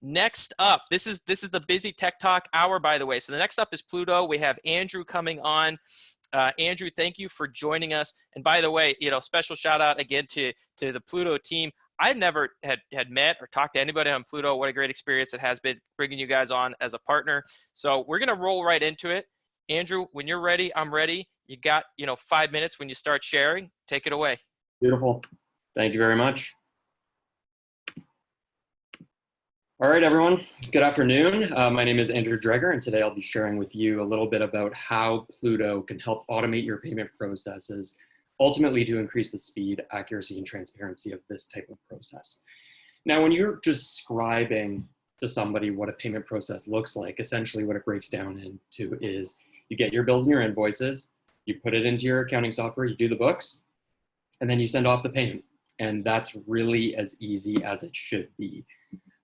Next up, this is the busy tech talk hour, by the way. So the next up is Plooto. We have Andrew coming on. Andrew, thank you for joining us. And by the way, special shout out again to the Plooto team. I never had met or talked to anybody on Plooto. What a great experience it has been bringing you guys on as a partner. So we're going to roll right into it. Andrew, when you're ready, I'm ready. You got, 5 minutes when you start sharing. Take it away. Beautiful. Thank you very much. All right, everyone. Good afternoon. My name is Andrew Dreger, and today I'll be sharing with you a little bit about how Plooto can help automate your payment processes, ultimately to increase the speed, accuracy, and transparency of this type of process. Now, when you're describing to somebody what a payment process looks like, essentially what it breaks down into is you get your bills and your invoices, you put it into your accounting software, you do the books, and then you send off the payment. And that's really as easy as it should be.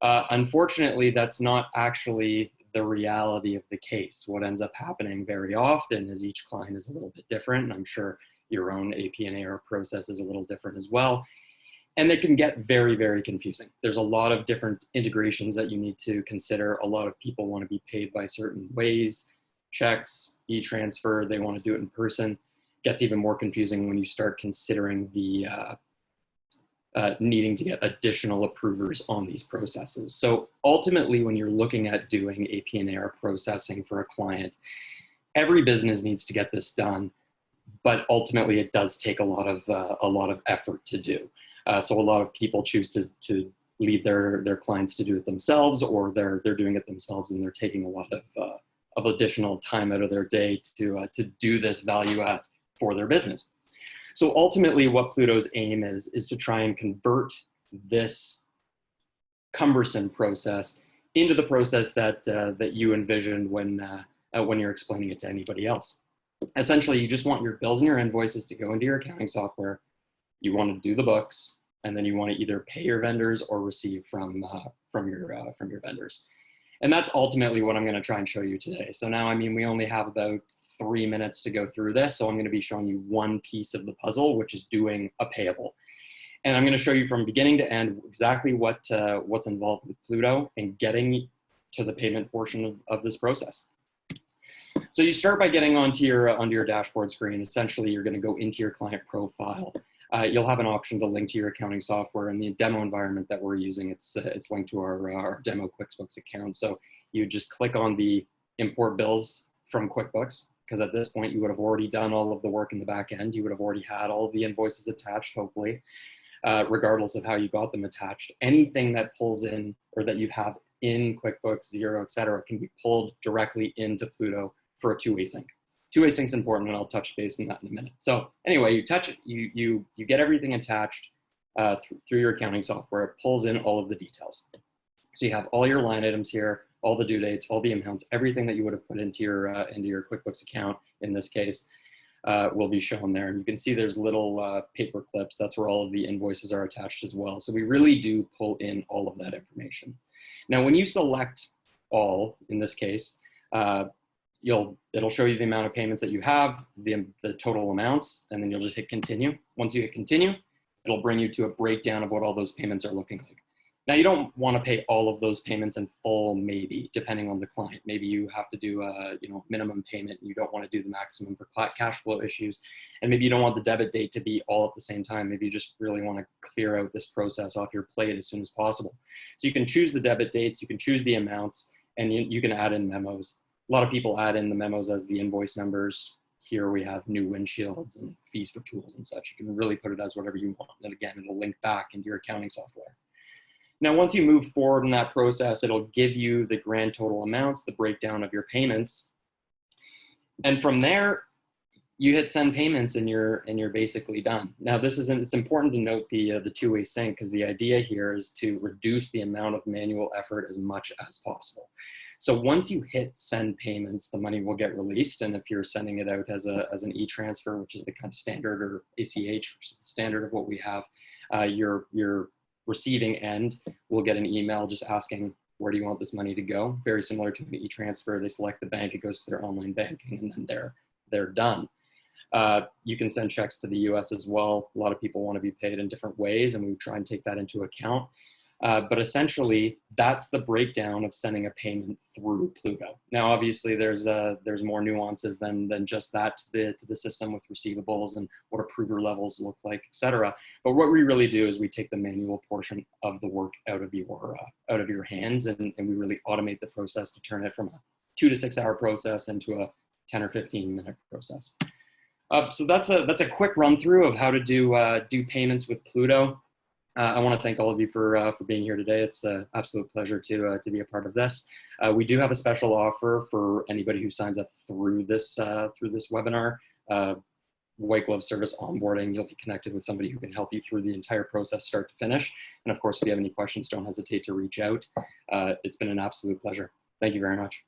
Unfortunately, that's not actually the reality of the case. What ends up happening very often is each client is a little bit different, and I'm sure your own AP and AR process is a little different as well. And they can get very, very confusing. There's a lot of different integrations that you need to consider. A lot of people want to be paid by certain ways, checks, e-transfer, they want to do it in person. It gets even more confusing when you start considering the needing to get additional approvers on these processes. So ultimately, when you're looking at doing AP and AR processing for a client, every business needs to get this done, but ultimately it does take a lot of effort to do. So a lot of people choose to leave their clients to do it themselves, or they're doing it themselves and they're taking a lot of additional time out of their day to do this value add for their business. So ultimately, what Plooto's aim is to try and convert this cumbersome process into the process that you envisioned when you're explaining it to anybody else. Essentially, you just want your bills and your invoices to go into your accounting software. You want to do the books, and then you want to either pay your vendors or receive from your vendors. And that's ultimately what I'm going to try and show you today. So now, we only have about 3 minutes to go through this. So I'm going to be showing you one piece of the puzzle, which is doing a payable. And I'm going to show you from beginning to end exactly what's involved with Plooto and getting to the payment portion of this process. So you start by getting onto your dashboard screen. Essentially, you're going to go into your client profile. You'll have an option to link to your accounting software. In the demo environment that we're using, it's linked to our demo QuickBooks account. So you just click on the import bills from QuickBooks, because at this point you would have already done all of the work in the back end. You would have already had all of the invoices attached, hopefully, regardless of how you got them attached. Anything that pulls in or that you have in QuickBooks, Xero, et cetera, can be pulled directly into Plooto for a two-way sync. Two-way sync is important, and I'll touch base on that in a minute. So anyway, you touch it, you get everything attached through your accounting software. It pulls in all of the details. So you have all your line items here, all the due dates, all the amounts, everything that you would have put into your QuickBooks account in this case will be shown there. And you can see there's little paper clips. That's where all of the invoices are attached as well. So we really do pull in all of that information. Now, when you select all, in this case, it'll show you the amount of payments that you have, the total amounts, and then you'll just hit continue. Once you hit continue, it'll bring you to a breakdown of what all those payments are looking like. Now, you don't want to pay all of those payments in full, maybe, depending on the client. Maybe you have to do a minimum payment, and you don't want to do the maximum for cash flow issues. And maybe you don't want the debit date to be all at the same time. Maybe you just really want to clear out this process off your plate as soon as possible. So you can choose the debit dates, you can choose the amounts, and you can add in memos. A lot of people add in the memos as the invoice numbers. Here we have new windshields and fees for tools and such. You can really put it as whatever you want. And again, it'll link back into your accounting software. Now, once you move forward in that process, it'll give you the grand total amounts, the breakdown of your payments. And from there, you hit send payments and you're basically done. Now, it's important to note the two-way sync, because the idea here is to reduce the amount of manual effort as much as possible. So once you hit send payments, the money will get released. And if you're sending it out as an e-transfer, which is the kind of standard, or ACH, which is the standard of what we have, your receiving end will get an email just asking, where do you want this money to go? Very similar to an e-transfer. They select the bank, it goes to their online banking, and then they're done. You can send checks to the US as well. A lot of people want to be paid in different ways, and we try and take that into account. But essentially, that's the breakdown of sending a payment through Plooto. Now, obviously, there's more nuances than just that to the system with receivables and what approver levels look like, et cetera. But what we really do is we take the manual portion of the work out of your hands, and we really automate the process to turn it from a 2 to 6 hour process into a 10 or 15-minute process. So that's a quick run through of how to do payments with Plooto. I want to thank all of you for being here today. It's an absolute pleasure to be a part of this. We do have a special offer for anybody who signs up through this webinar. White glove service onboarding. You'll be connected with somebody who can help you through the entire process, start to finish. And of course, if you have any questions, don't hesitate to reach out. It's been an absolute pleasure. Thank you very much.